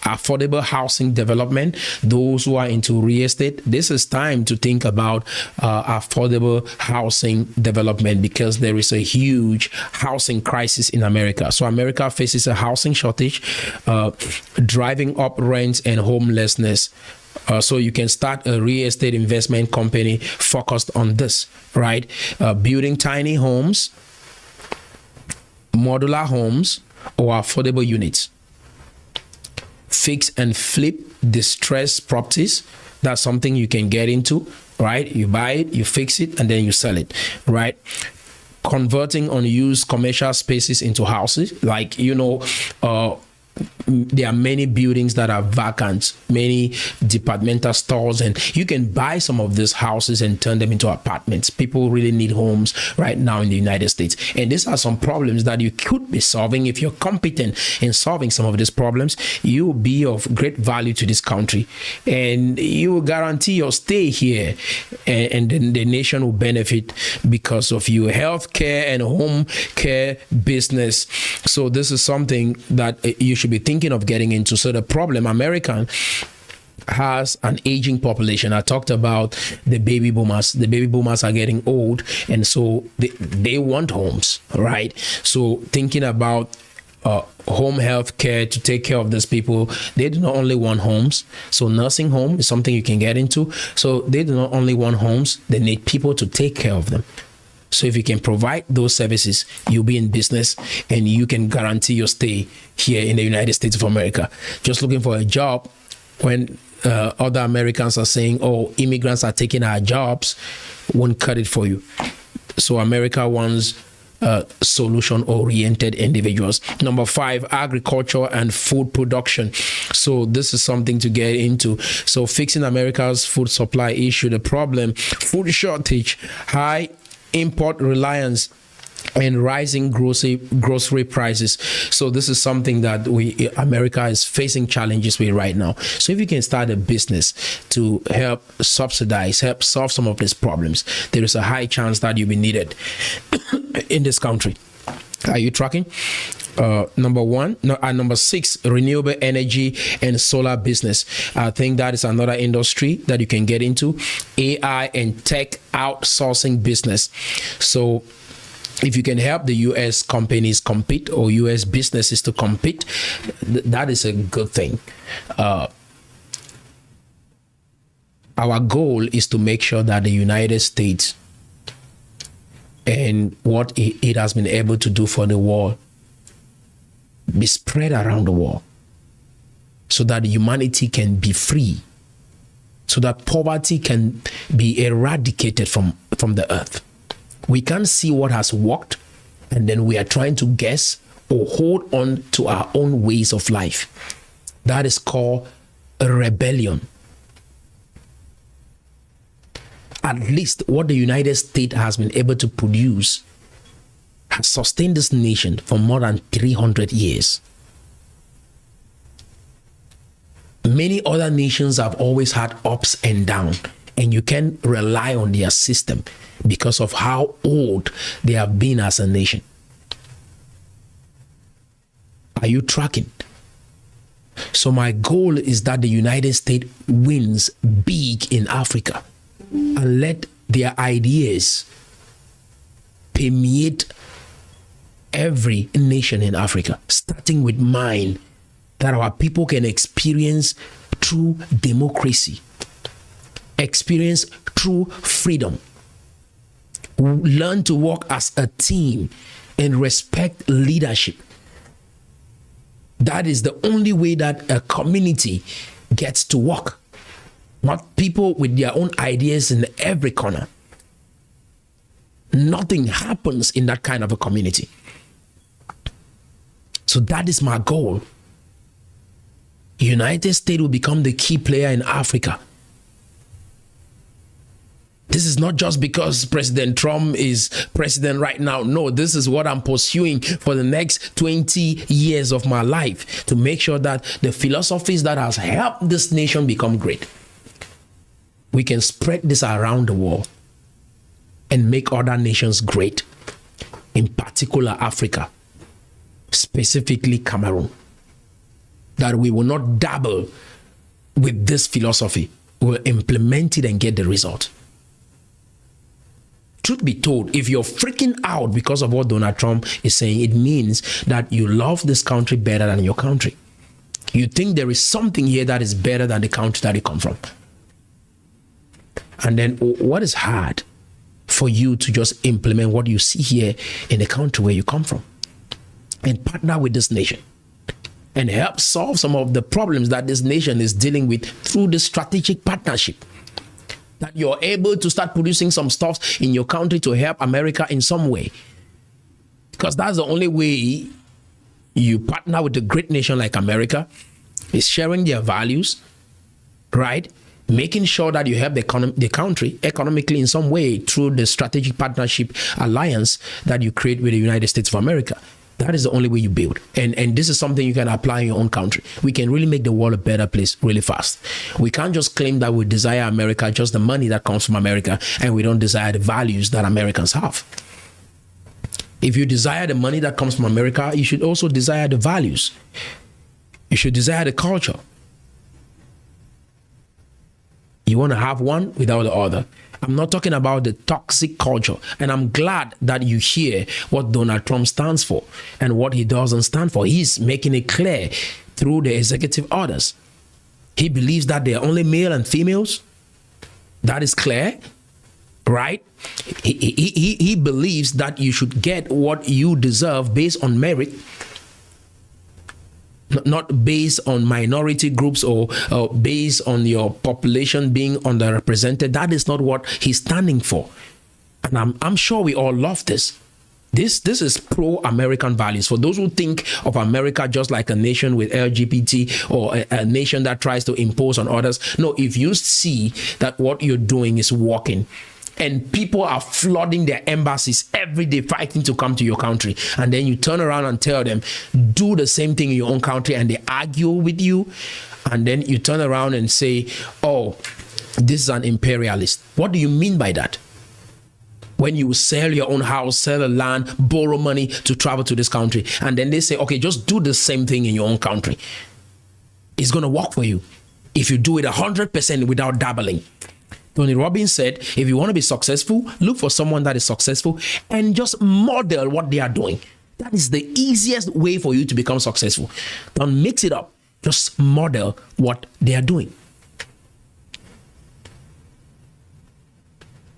Affordable housing development. Those who are into real estate, this is time to think about affordable housing development, because there is a huge housing crisis in America. So America faces a housing shortage, driving up rents and homelessness. So you can start a real estate investment company focused on this, right? Building tiny homes, modular homes, or affordable units. Fix and flip distressed properties. That's something you can get into, right? You buy it, you fix it, and then you sell it, right? Converting unused commercial spaces into houses, like, there are many buildings that are vacant, many departmental stores, and you can buy some of these houses and turn them into apartments. People really need homes right now in the United States. And these are some problems that you could be solving. If you're competent in solving some of these problems, you will be of great value to this country, and you will guarantee your stay here, and then the nation will benefit because of you. Healthcare and home care business. So this is something that you should be thinking of getting into. So the problem, American has an aging population. I talked about the baby boomers. The baby boomers are getting old, and so they want homes, right? So thinking about home health care to take care of these people, they do not only want homes. So nursing home is something you can get into. So they do not only want homes, they need people to take care of them. So if you can provide those services, you'll be in business, and you can guarantee your stay here in the United States of America. Just looking for a job when other Americans are saying, oh, immigrants are taking our jobs, won't cut it for you. So America wants solution-oriented individuals. Number 5, agriculture and food production. So this is something to get into. So fixing America's food supply issue, the problem, food shortage, high import reliance, and rising grocery prices. So this is something that America is facing challenges with right now. So if you can start a business to help subsidize, help solve some of these problems, there is a high chance that you'll be needed in this country. Are you tracking? Number 6, renewable energy and solar business. I think that is another industry that you can get into. AI and tech outsourcing business. So if you can help the U.S. companies compete, or U.S. businesses to compete, that is a good thing. Our goal is to make sure that the United States and what it has been able to do for the world be spread around the world, so that humanity can be free, so that poverty can be eradicated from the earth. We can't see what has worked, and then we are trying to guess or hold on to our own ways of life. That is called a rebellion. At least what the United States has been able to produce has sustained this nation for more than 300 years. Many other nations have always had ups and downs, and you can rely on their system because of how old they have been as a nation. Are you tracking? So my goal is that the United States wins big in Africa, and let their ideas permeate every nation in Africa, starting with mine, that our people can experience true democracy, experience true freedom, learn to work as a team, and respect leadership. That is the only way that a community gets to work. Not people with their own ideas in every corner. Nothing happens in that kind of a community. So that is my goal. United States will become the key player in Africa. This is not just because President Trump is president right now. No, this is what I'm pursuing for the next 20 years of my life, to make sure that the philosophies that has helped this nation become great, we can spread this around the world and make other nations great, in particular Africa, specifically Cameroon, that we will not dabble with this philosophy. We'll implement it and get the result. Truth be told, if you're freaking out because of what Donald Trump is saying, it means that you love this country better than your country. You think there is something here that is better than the country that you come from. And then what is hard for you to just implement what you see here in the country where you come from and partner with this nation and help solve some of the problems that this nation is dealing with through this strategic partnership? That you're able to start producing some stuff in your country to help America in some way. Because that's the only way you partner with a great nation like America, is sharing their values, right? Making sure that you help the country economically in some way through the strategic partnership alliance that you create with the United States of America. That is the only way you build. And this is something you can apply in your own country. We can really make the world a better place really fast. We can't just claim that we desire America, just the money that comes from America, and we don't desire the values that Americans have. If you desire the money that comes from America, you should also desire the values. You should desire the culture. You want to have one without the other. I'm not talking about the toxic culture. And I'm glad that you hear what Donald Trump stands for and what he doesn't stand for. He's making it clear through the executive orders. He believes that there are only male and females. That is clear, right? He believes that you should get what you deserve based on merit, not based on minority groups or based on your population being underrepresented. That is not what he's standing for. And I'm sure we all love this. This is pro-American values. For those who think of America just like a nation with LGBT or a nation that tries to impose on others. No, if you see that what you're doing is working, and people are flooding their embassies every day fighting to come to your country, and then you turn around and tell them, do the same thing in your own country, and they argue with you, and then you turn around and say, oh, this is an imperialist. What do you mean by that? When you sell your own house, sell a land, borrow money to travel to this country, and then they say, okay, just do the same thing in your own country. It's going to work for you if you do it 100% without dabbling. Tony Robbins said, if you want to be successful, look for someone that is successful and just model what they are doing. That is the easiest way for you to become successful. Don't mix it up. Just model what they are doing.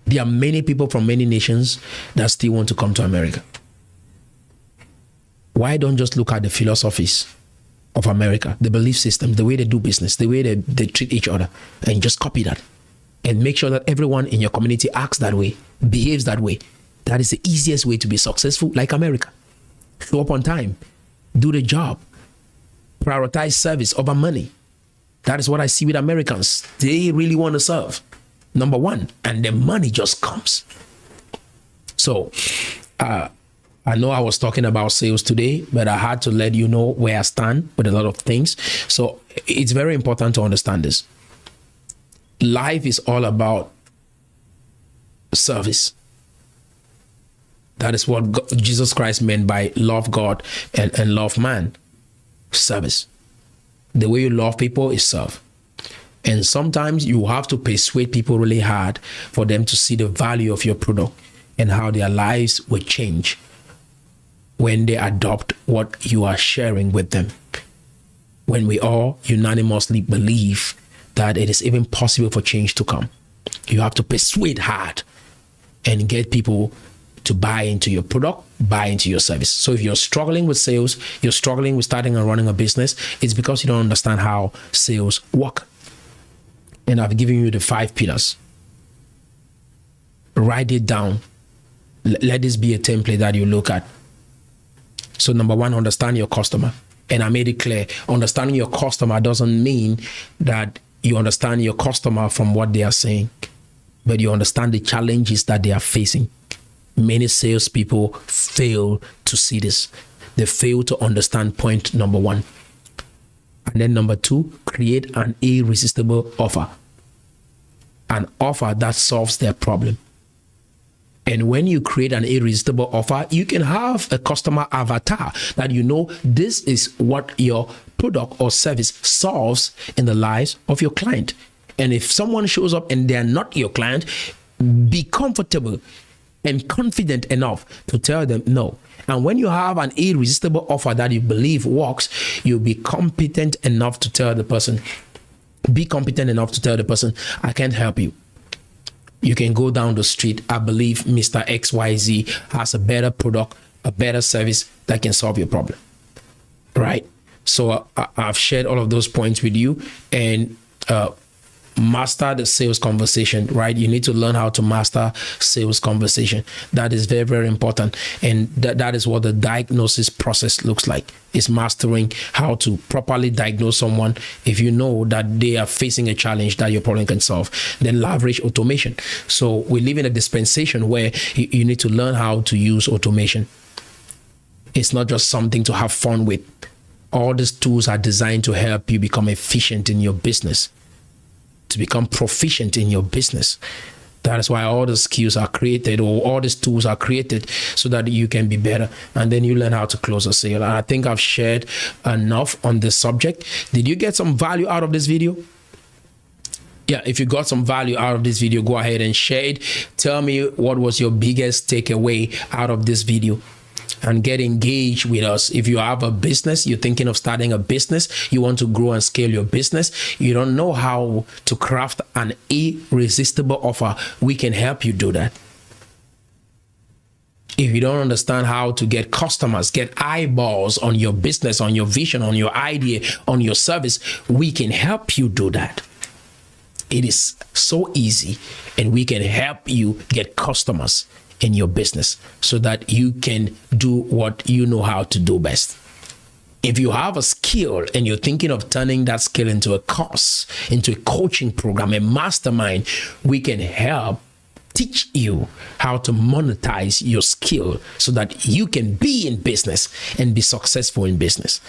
There are many people from many nations that still want to come to America. Why don't just look at the philosophies of America, the belief systems, the way they do business, the way they treat each other, and just copy that? And make sure that everyone in your community acts that way, behaves that way. That is the easiest way to be successful, like America. Show up on time, do the job, prioritize service over money. That is what I see with Americans. They really want to serve, number one, and the money just comes. So, I know I was talking about sales today, but I had to let you know where I stand with a lot of things. So it's very important to understand this. Life is all about service. That is what Jesus Christ meant by love God and love man. Service. The way you love people is serve. And sometimes you have to persuade people really hard for them to see the value of your product and how their lives will change when they adopt what you are sharing with them. When we all unanimously believe that it is even possible for change to come, you have to persuade hard and get people to buy into your product, buy into your service. So if you're struggling with sales, you're struggling with starting and running a business, it's because you don't understand how sales work. And I've given you the 5 pillars. Write it down. Let this be a template that you look at. So number 1, understand your customer. And I made it clear, understanding your customer doesn't mean that you understand your customer from what they are saying, but you understand the challenges that they are facing. Many salespeople fail to see this. They fail to understand point number 1. And then number 2, create an irresistible offer. An offer that solves their problem. And when you create an irresistible offer, you can have a customer avatar that you know this is what your product or service solves in the lives of your client. And if someone shows up and they're not your client, be comfortable and confident enough to tell them no. And when you have an irresistible offer that you believe works, you'll be competent enough to tell the person, I can't help you. You can go down the street. I believe Mr. XYZ has a better product, a better service that can solve your problem. Right? So I've shared all of those points with you, and master the sales conversation, right? You need to learn how to master sales conversation. That is very, very important. And that is what the diagnosis process looks like. It's mastering how to properly diagnose someone. If you know that they are facing a challenge that your problem can solve, then leverage automation. So we live in a dispensation where you need to learn how to use automation. It's not just something to have fun with. All these tools are designed to help you become efficient in your business, to become proficient in your business. That is why all the skills are created, or all these tools are created, so that you can be better. And then you learn how to close a sale. And I think I've shared enough on this subject. Did you get some value out of this video? Yeah, if you got some value out of this video, go ahead and share it. Tell me what was your biggest takeaway out of this video. And get engaged with us. If you have a business, you're thinking of starting a business, you want to grow and scale your business, you don't know how to craft an irresistible offer, we can help you do that. If you don't understand how to get customers, get eyeballs on your business, on your vision, on your idea, on your service, we can help you do that. It is so easy, and we can help you get customers in your business so that you can do what you know how to do best. If you have a skill and you're thinking of turning that skill into a course, into a coaching program, a mastermind, we can help teach you how to monetize your skill so that you can be in business and be successful in business.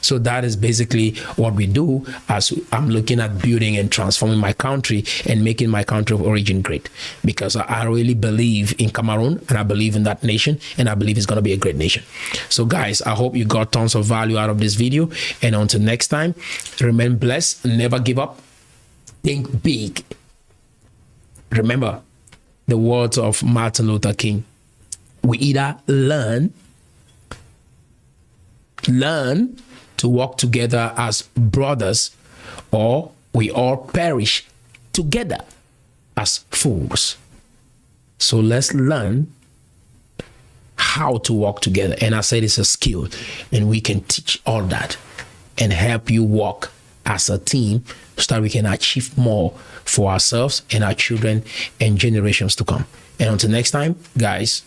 So that is basically what we do as I'm looking at building and transforming my country and making my country of origin great, because I really believe in Cameroon, and I believe in that nation, and I believe it's going to be a great nation. So guys, I hope you got tons of value out of this video, and until next time, remain blessed, never give up, think big. Remember the words of Martin Luther King: we either learn to work together as brothers, or we all perish together as fools. So let's learn how to work together. And I said it's a skill, and we can teach all that and help you work as a team so that we can achieve more for ourselves and our children and generations to come. And until next time, guys,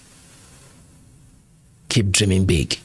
keep dreaming big.